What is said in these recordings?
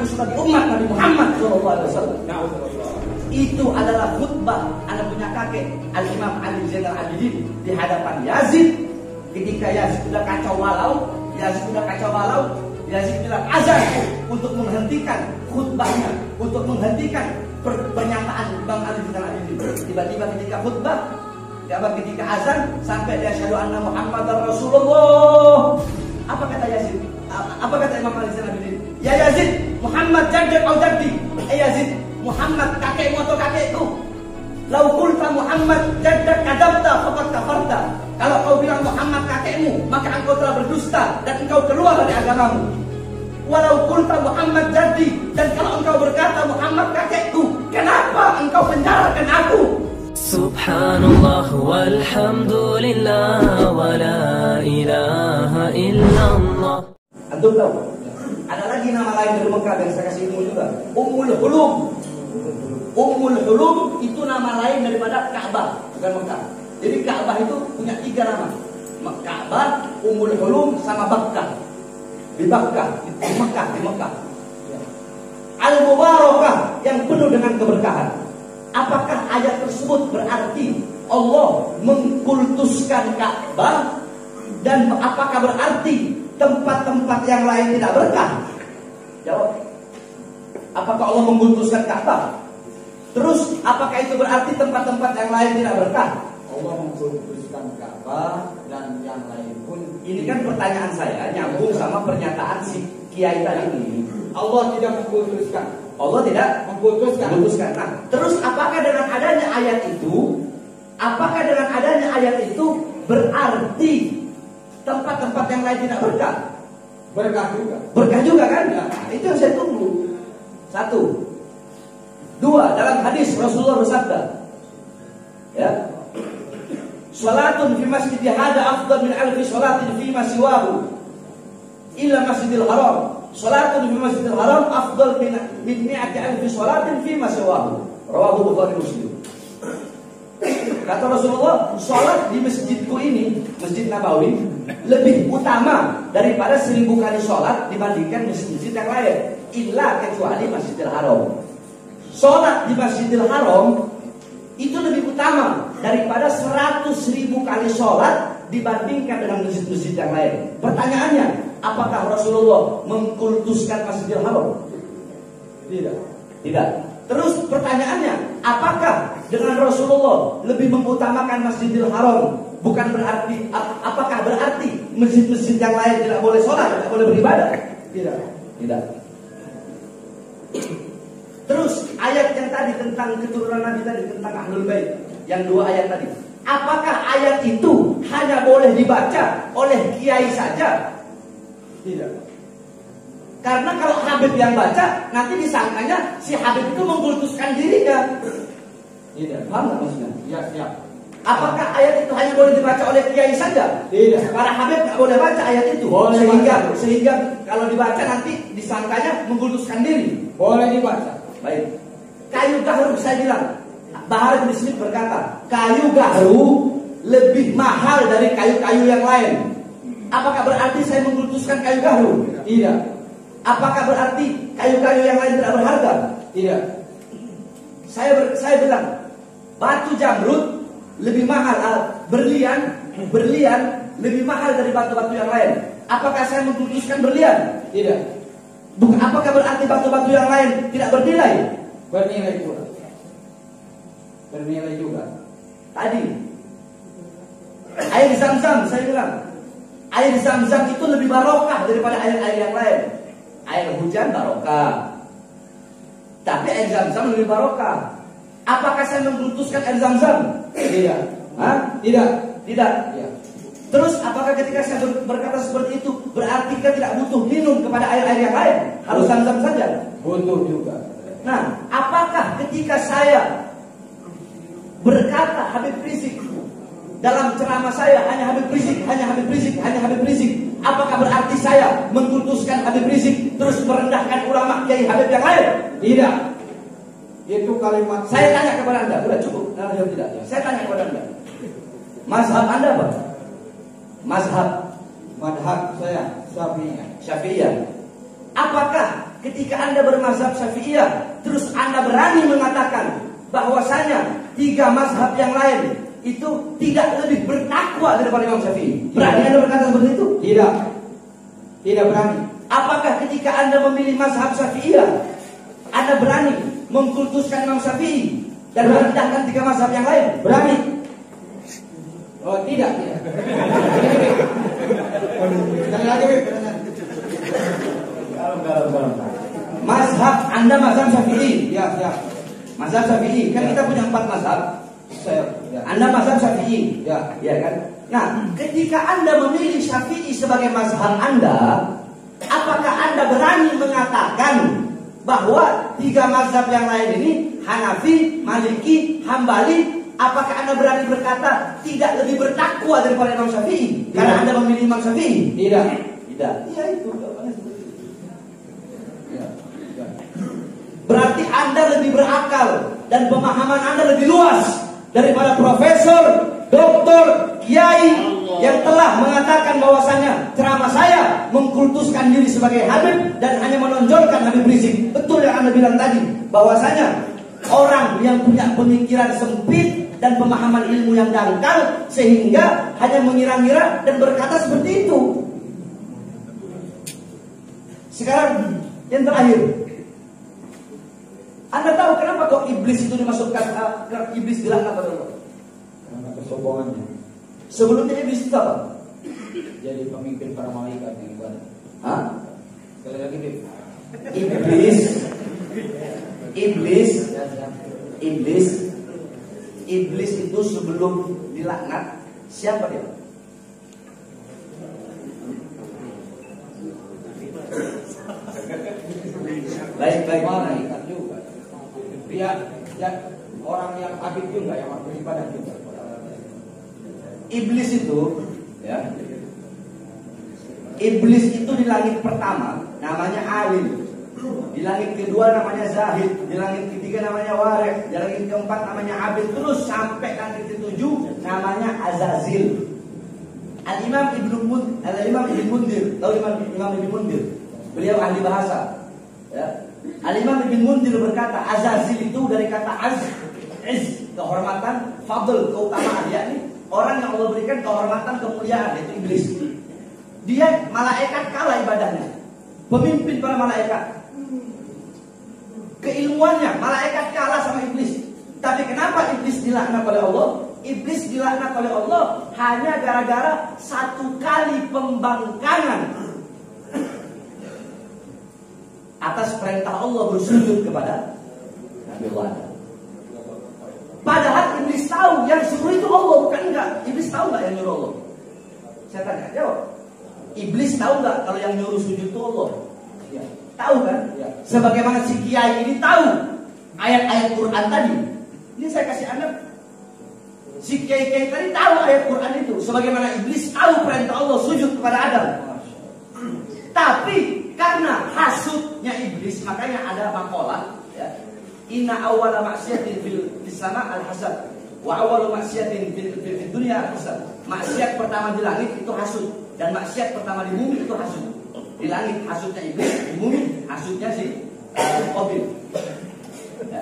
mengaku sebagai umat Nabi Muhammad SAW. Itu adalah khutbah anak punya kakek Al-Imam Ali Zainal Abidin di hadapan Yazid. Ketika Yazid sudah kacau balau, Yazid bilang azan untuk menghentikan khutbahnya, untuk menghentikan pernyataan Imam Ali Zainal Abidin. Tiba-tiba ketika khutbah, ketika azan sampai dia asyhadu anna Muhammadar Rasulullah. Apa kata Yazid? Apa kata Imam Ali Zainal Abidin? Ya Yazid, Muhammad jaddad atau jaddi? Yazid, Muhammad kakekmu atau kakekku? Lau qulta Muhammad jaddad kadzabta faqad kafarta. Kalau kau bilang Muhammad kakekmu, maka engkau telah berdusta dan engkau keluar dari agamamu. Walau qulta Muhammad jaddi, dan kalau engkau berkata Muhammad kakekku, kenapa engkau penjarakan aku? Subhanallah walhamdulillah wa la ilaha illallah. Antum tahu? Ada lagi nama lain dari Mekah yang saya kasih ilmu juga. Ummul Hulum. Ummul Hulum itu nama lain daripada Ka'bah, bukan Mekah. Jadi Ka'bah itu punya 3 nama. Ka'bah, Ummul Hulum, sama Bakkah. Di Bakkah, di Mekah. Al-Mubarakah, yang penuh dengan keberkahan. Apakah ayat tersebut berarti Allah mengkultuskan Ka'bah? Dan apakah berarti tempat-tempat yang lain tidak berkah? Jawab. Apakah Allah mengkultuskan Ka'bah? Terus apakah itu berarti tempat-tempat yang lain tidak berkah? Allah mengkultuskan Ka'bah dan yang lain pun. Ini kan pertanyaan saya nyambung sama pernyataan si Kiai tadi ini. Allah tidak mengkultuskan. Allah tidak mengkultuskan. Nah, terus apakah dengan adanya ayat itu, berarti tempat-tempat yang lain tidak berkah? Berkah juga kan? Nah, itu yang saya tunggu. 1, 2, dalam hadis Rasulullah bersabda, ya, salatun fi masjid hada afdal min alfi salatin fi ma siwahu illa masjidil haram. Salatun fi masjidil haram afdal min mi'ati alfi salatin fi ma siwahu. Rawahu Bukhari Muslim. Kata Rasulullah, salat di masjidku ini, Masjid Nabawi, lebih utama daripada 1000 kali salat dibandingkan masjid-masjid yang lain, illa kecuali Masjidil Haram. Salat di Masjidil Haram itu lebih utama daripada 100.000 kali sholat dibandingkan dengan masjid-masjid yang lain. Pertanyaannya, apakah Rasulullah mengkultuskan Masjidil Haram? Tidak. Terus pertanyaannya, apakah dengan Rasulullah lebih mengutamakan Masjidil Haram? Bukan berarti, apakah berarti masjid-masjid yang lain tidak boleh sholat, tidak boleh beribadah? Tidak. Terus ayat yang tadi tentang keturunan Nabi tadi, tentang Ahlul Bait, yang 2 ayat tadi, apakah ayat itu hanya boleh dibaca oleh kiai saja? Tidak. Karena kalau Habib yang baca, nanti disangkanya si Habib itu mengkultuskan dirinya. Tidak. Paham nggak maksudnya? Ya, siap. Apakah ayat itu hanya boleh dibaca oleh kiai saja? Tidak. Para Habib nggak boleh baca ayat itu. Boleh sehingga kalau dibaca nanti disangkanya mengkultuskan diri. Boleh dibaca. Baik. Kayu gahru, saya bilang, Bahar bin Smith berkata, kayu gahru lebih mahal dari kayu-kayu yang lain. Apakah berarti saya mengkultuskan kayu gahru? Tidak. Apakah berarti kayu-kayu yang lain tidak berharga? Tidak. Saya bilang, batu jamrud lebih mahal, berlian lebih mahal dari batu-batu yang lain. Apakah saya mengkultuskan berlian? Tidak. Apakah berarti batu-batu yang lain tidak bernilai? Bernilai juga. Tadi air Zam-Zam, saya bilang, air Zam-Zam itu lebih barokah daripada air-air yang lain. Air hujan barokah, tapi air Zam-Zam lebih barokah. Apakah saya mengkultuskan air Zam-Zam? Tidak. Tidak. Ya. Terus apakah ketika saya berkata seperti itu berarti kita tidak butuh minum kepada air-air yang lain? Harus Zam-Zam saja? Butuh juga. Nah, apakah ketika saya berkata Habib Rizik dalam ceramah saya hanya Habib Rizik, apakah berarti saya mengkultuskan Habib Rizik terus merendahkan ulama Kiai Habib yang lain? Tidak. Itu kalimat. Saya tanya kepada Anda, sudah cukup? Jawab tidak. Saya tanya kepada Anda, mazhab Anda apa? Madhab saya Syafi'iyah. Apakah ketika Anda bermazhab Syafi'iyah, terus Anda berani mengatakan bahwasanya 3 mazhab yang lain itu tidak lebih bertakwa daripada Imam Syafi'i? Berani Anda berkata seperti itu? Tidak. Tidak berani. Apakah ketika Anda memilih mazhab Syafi'iyah, Anda berani mengkultuskan Imam Syafi'i dan merendahkan 3 mazhab yang lain? Berani. Oh, tidak. Sekali lagi, Mazhab Anda mazhab Syafi'i. ya. Mazhab Syafi'i. Kan kita punya 4 mazhab. Anda mazhab Syafi'i. Ya. Ya kan? Nah, ketika Anda memilih Syafi'i sebagai mazhab Anda, apakah Anda berani mengatakan bahwa 3 mazhab yang lain ini, Hanafi, Maliki, Hambali, apakah Anda berani berkata tidak lebih bertakwa daripada Imam Syafi'i? Karena Anda memilih Imam Syafi'i? Tidak. Tidak. Iya itu. Berarti Anda lebih berakal dan pemahaman Anda lebih luas daripada profesor, doktor, kiai yang telah mengatakan bahwasanya ceramah saya mengkultuskan diri sebagai Habib dan hanya menonjolkan Habib Rizik. Betul yang Anda bilang tadi, bahwasanya orang yang punya pemikiran sempit dan pemahaman ilmu yang dangkal sehingga hanya mengira-ngira dan berkata seperti itu. Sekarang yang terakhir, Anda tahu kenapa kok iblis itu dimasukkan iblis dilaknat oleh Allah? Karena kesombongannya. Sebelumnya iblis itu apa? Jadi pemimpin para malaikat yang ibadah. Hah? Sekali lagi, Bib. Iblis itu sebelum dilaknat siapa dia? Baik. Malaikat juga. Ya, orang yang abid juga, yang beribadah juga. Iblis itu, ya. Iblis itu di langit pertama namanya Alim, di langit kedua namanya Zahid, di langit ketiga namanya Warih, di langit keempat namanya Abid, terus sampai langit ketujuh namanya Azazil. Al-Imam Ibn Mundir, tahu Imam Ibn Mundir? Beliau ahli bahasa. Ya. Al-Imam Ibn Mundir berkata, Azazil itu dari kata iz, kehormatan, fadl, keutamaan, yakni orang yang Allah berikan kehormatan, kemuliaan, yaitu iblis. Dia malaikat kalah ibadahnya, pemimpin para malaikat. Keilmuannya malaikat kalah sama iblis. Tapi kenapa iblis dilaknat oleh Allah? Iblis dilaknat oleh Allah hanya gara-gara 1 kali pembangkangan atas perintah Allah bersujud kepada Nabi Allah. Padahal iblis tahu yang suruh itu Allah, bukan enggak. Iblis tahu enggak yang nyuruh Allah? Saya tanya, jawab. Iblis tahu enggak kalau yang nyuruh sujud itu Allah? Ya. Tahu kan? Ya. Sebagaimana si kiai ini tahu ayat-ayat Quran tadi. Ini saya kasih Anda. Si kiai-kiai tadi tahu ayat Quran itu. Sebagaimana iblis tahu perintah Allah sujud kepada Adam. Tapi karena hasudnya iblis, makanya ada makalah, ya. Inna awwala maksiatin fil sama al-hasad wa awwalu maksiatin fil dunya al-hasad. Maksiat pertama di langit itu hasud, dan maksiat pertama di bumi itu hasud. Di langit hasudnya iblis, di bumi hasudnya si Qabil. Ya.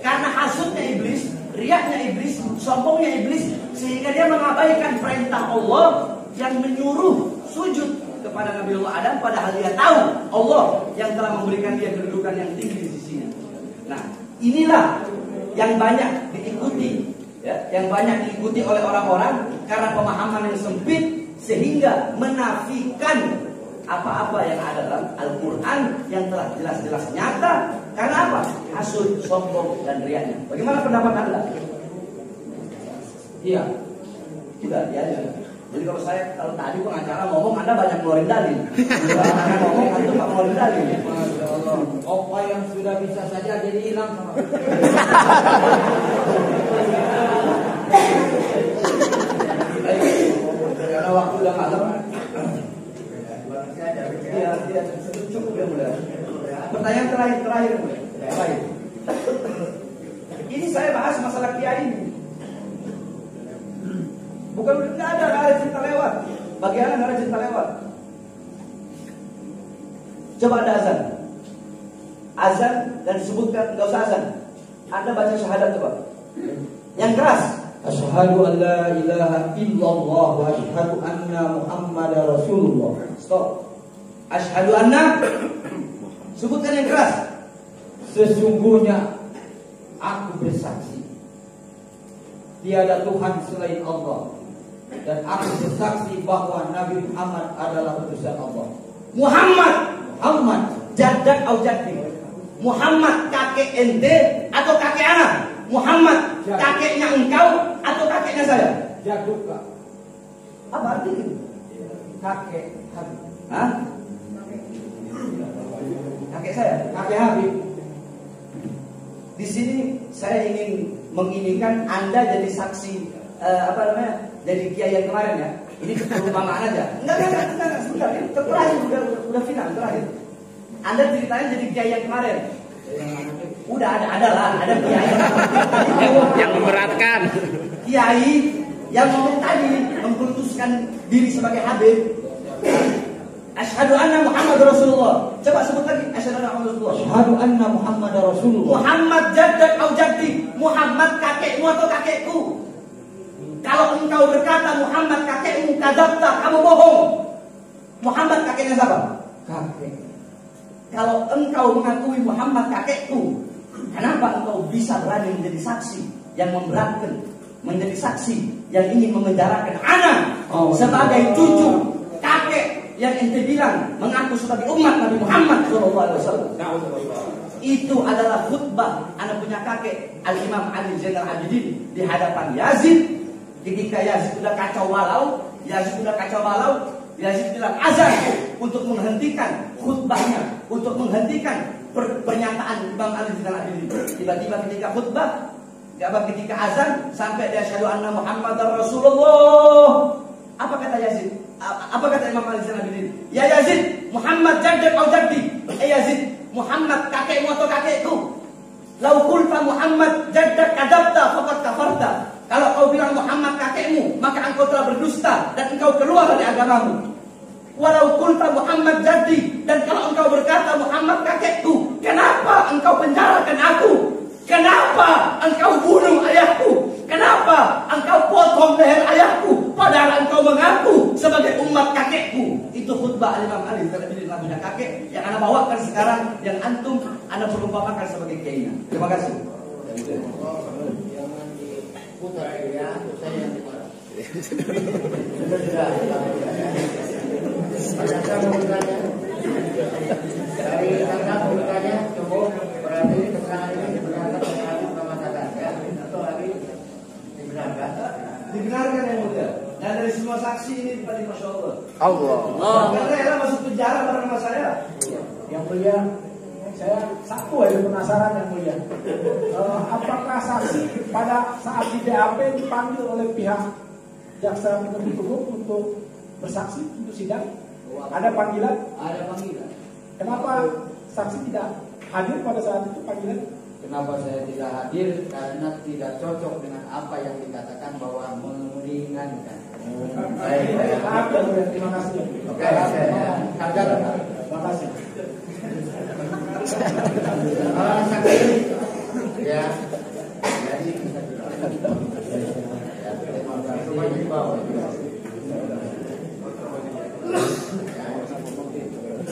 Karena hasudnya iblis, riaknya iblis, sombongnya iblis, sehingga dia mengabaikan perintah Allah yang menyuruh sujud kepada Nabi Allah Adam, padahal dia tahu Allah yang telah memberikan dia kedudukan yang tinggi di sisinya. Nah, inilah yang banyak diikuti, ya, yang banyak diikuti oleh orang-orang karena pemahaman yang sempit sehingga menafikan apa-apa yang ada dalam Al-Quran yang telah jelas-jelas nyata. Karena apa? Hasud, sombong, dan riaknya. Bagaimana pendapat Anda? Iya. Tidak, ya. Jadi kalau tadi pengacara ngomong, Anda banyak ngeluarin dalil. Kalau ngomong, Anda nggak ngeluarin dalil. Masya Allah. Apa yang sudah bisa saja jadi hilang sama. Karena waktu udah malam. Iya, cukup ya mudah. Pertanyaan terakhir. Ini saya bahas masalah kiai ini. Bukan, nggak ada cerita lewat. Bagaimana nggak ada cerita lewat? Coba ada azan. azan dan disebutkan enggak usah azan. Anda baca syahadat coba. Yang keras. Asyhadu an la ilaha illallah wa asyhadu anna Muhammadar Rasulullah. Stop. Asyhadu anna. Sebutkan yang keras. Sesungguhnya aku bersaksi tiada Tuhan selain Allah, dan aku bersaksi bahwa Nabi Muhammad adalah utusan Allah. Muhammad Jaddak au jaddi. Muhammad kakek ente atau kakek anak? Muhammad kakeknya engkau atau kakeknya saya? Jadduka. Apa artinya? Kakek Habib. Hah? Kakek saya? Kakek Habib. Di sini saya ingin menginginkan Anda jadi saksi jadi kiai yang kemarin ya. Ini perumpamaan aja. Enggak, sebentar. Ini terakhir udah final terakhir. Anda ceritain jadi kiai yang kemarin. Udah ada kiai yang memberatkan. Kiai yang ngomong tadi mengkultuskan diri sebagai Habib. Asyhadu anna Muhammadar Rasulullah. Coba sebut lagi. Asyhadu anna Muhammadar Rasulullah. Asyhadu anna Muhammadar Rasulullah. Muhammad jaddak au jaddi. Muhammad kakekmu atau kakekku? Kalau engkau berkata Muhammad kakekmu, kadzabta, kamu bohong. Muhammad kakeknya siapa? Kakek. Kalau engkau mengakui Muhammad kakekku, kenapa engkau bisa berani menjadi saksi yang memberatkan, menjadi saksi yang ingin memenjarakan anak sebagai cucu kakek yang ente bilang mengaku sebagai umat Nabi Muhammad SAW? Itu adalah khutbah anak punya kakek Al-Imam Ali Zainal Abidin di hadapan Yazid. Ketika Yazid sudah kacau balau, Yazid bilang azan untuk menghentikan khutbahnya, untuk menghentikan pernyataan Imam Ali Zainal Abidin. Tiba-tiba ketika khutbah, ketika azan sampai dia asyhadu anna Muhammadar Rasulullah. Apa kata Yazid? Apa kata Imam Ali Zainal Abidin? Ya Yazid, Muhammad jaddak au jaddi. Yazid, Muhammad kakekmu atau kakekku? Lau qulta Muhammad jaddak kadzabta faqad kafarta. Kalau kau bilang Muhammad kakekmu, maka engkau telah berdusta dan engkau keluar dari agamamu. Walau qulta Muhammad jaddi, dan kalau engkau berkata Muhammad kakekku, kenapa engkau penjarakan aku? Kenapa engkau bunuh ayahku? Kenapa engkau potong leher ayahku? Padahal engkau mengaku sebagai umat kakekku. Itu khutbah Imam Ali terlebih lagunya kakek yang anda bawakan sekarang, yang antum anda perumpamakan sebagai kiainya. Terima kasih. Putar ya, saya yang dimana? Dari tanggal pembukanya cukup berarti keterangan ini dibenarkan oleh masyarakat ya, atau lagi dibenarkan? Dibenarkan yang mulia. Dan dari semua saksi ini tadi Masya Allah. Allah. Karena rela masuk penjara bareng sama saya. Yang mulia, saya satu aja penasaran yang mulia. Apakah saksi pada saat di BAP dipanggil oleh pihak jaksa penuntut umum untuk bersaksi untuk sidang? Ada panggilan? Ada panggilan. Kenapa saksi tidak hadir pada saat itu panggilan? Kenapa saya tidak hadir? Karena tidak cocok dengan apa yang dikatakan bahwa meringankan. Baik, terima kasih. Oke, terima kasih. Ya.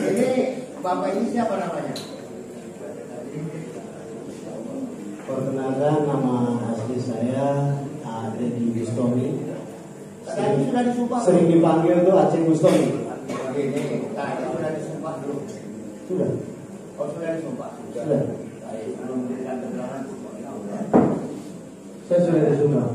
Ini Bapak ini siapa namanya? Perkenalkan, nama asli saya Deddy Bustami. Tadi sudah disumpah. Sering dipanggil tuh Aceh Bustami. Ini, tadi sudah disumpah belum? Sudah. Oh, sudah disumpah. Sudah. Baik, belum memberikan keterangan. Saya sudah disumpah.